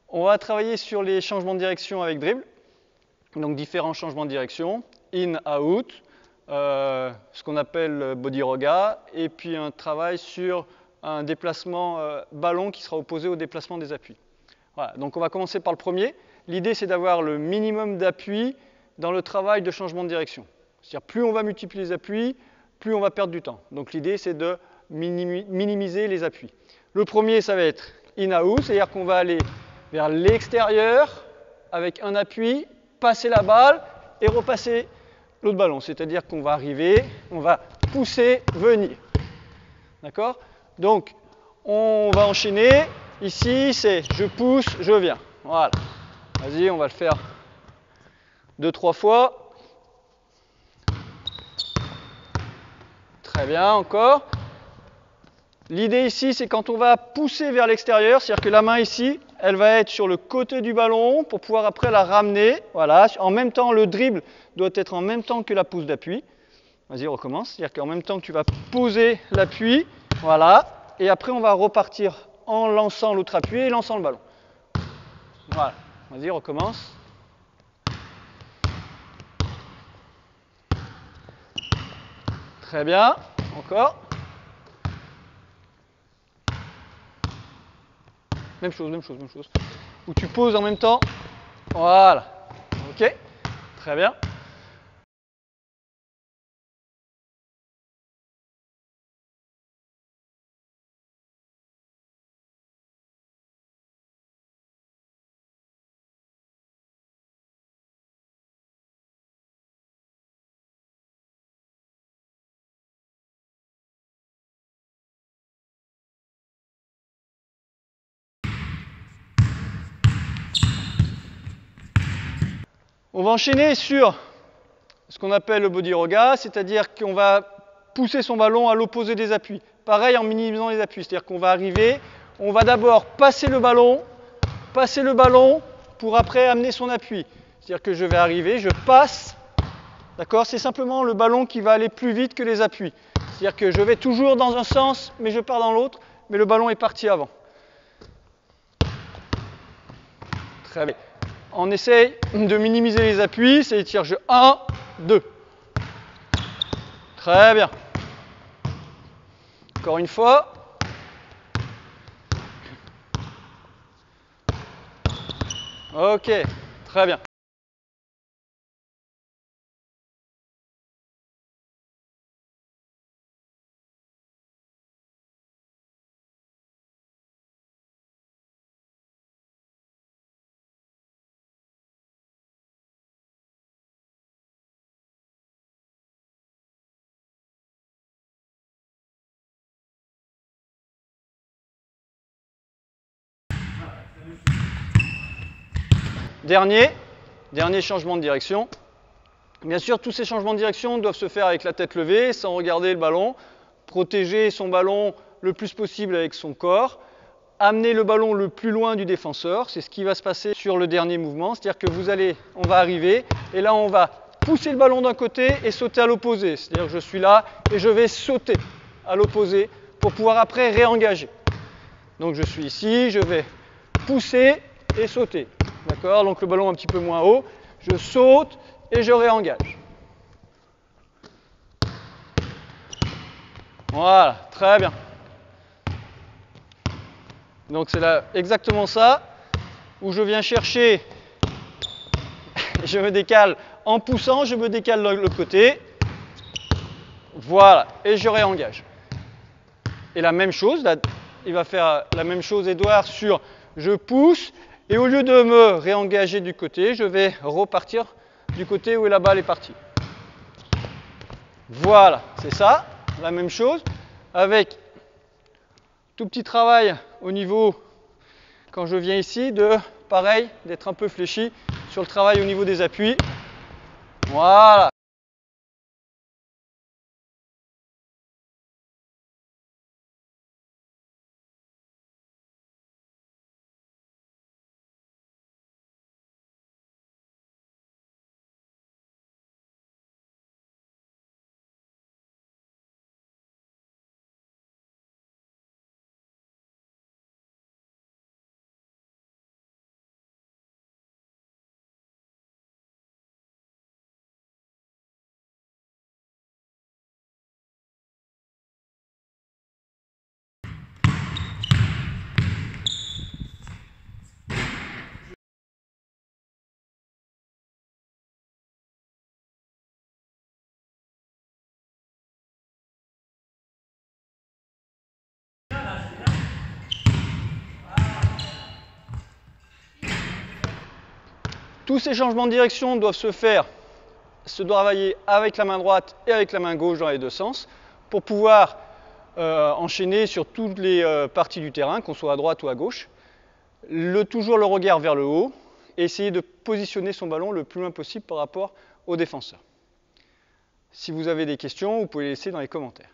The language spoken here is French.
On va travailler sur les changements de direction avec dribble. Donc différents changements de direction, in, out, ce qu'on appelle body roga, et puis un travail sur un déplacement ballon qui sera opposé au déplacement des appuis. Voilà, donc on va commencer par le premier. L'idée c'est d'avoir le minimum d'appui dans le travail de changement de direction. C'est-à-dire plus on va multiplier les appuis, plus on va perdre du temps. Donc l'idée c'est de minimiser les appuis. Le premier ça va être in-out, c'est-à-dire qu'on va aller vers l'extérieur avec un appui, passer la balle et repasser l'autre ballon. C'est-à-dire qu'on va arriver, on va pousser, venir. D'accord? Donc, on va enchaîner. Ici, c'est je pousse, je viens. Voilà. Vas-y, on va le faire 2-3 fois. Très bien, encore. L'idée ici, c'est quand on va pousser vers l'extérieur, c'est-à-dire que la main ici, elle va être sur le côté du ballon pour pouvoir après la ramener. Voilà. En même temps, le dribble doit être en même temps que la pousse d'appui. Vas-y, recommence. C'est-à-dire qu'en même temps que tu vas poser l'appui, voilà. Et après, on va repartir en lançant l'autre appui et lançant le ballon. Voilà. Vas-y, recommence. Très bien. Encore. Même chose, même chose, même chose. Où tu poses en même temps. Voilà. Ok. Très bien. On va enchaîner sur ce qu'on appelle le body roga, c'est-à-dire qu'on va pousser son ballon à l'opposé des appuis. Pareil en minimisant les appuis, c'est-à-dire qu'on va arriver, on va d'abord passer le ballon pour après amener son appui. C'est-à-dire que je vais arriver, je passe, d'accord? C'est simplement le ballon qui va aller plus vite que les appuis. C'est-à-dire que je vais toujours dans un sens, mais je pars dans l'autre, mais le ballon est parti avant. Très bien. On essaye de minimiser les appuis, c'est-à-dire je 1, 2. Très bien. Encore une fois. Ok, très bien. Dernier changement de direction. Bien sûr, tous ces changements de direction doivent se faire avec la tête levée, sans regarder le ballon. Protéger son ballon le plus possible avec son corps. Amener le ballon le plus loin du défenseur. C'est ce qui va se passer sur le dernier mouvement. C'est-à-dire que on va arriver, et là on va pousser le ballon d'un côté et sauter à l'opposé. C'est-à-dire que je suis là et je vais sauter à l'opposé pour pouvoir après réengager. Donc je suis ici, je vais pousser et sauter. D'accord? Donc le ballon un petit peu moins haut. Je saute et je réengage. Voilà, très bien. Donc c'est là exactement ça, où je viens chercher, je me décale en poussant, je me décale de l'autre côté. Voilà, et je réengage. Et la même chose, là, il va faire la même chose Edouard sur je pousse, et au lieu de me réengager du côté, je vais repartir du côté où la balle est partie. Voilà, c'est ça, la même chose, avec tout petit travail au niveau, quand je viens ici, pareil, d'être un peu fléchi sur le travail au niveau des appuis. Voilà. Tous ces changements de direction doivent se travailler avec la main droite et avec la main gauche dans les deux sens pour pouvoir enchaîner sur toutes les parties du terrain, qu'on soit à droite ou à gauche. Toujours le regard vers le haut et essayer de positionner son ballon le plus loin possible par rapport au défenseur. Si vous avez des questions, vous pouvez les laisser dans les commentaires.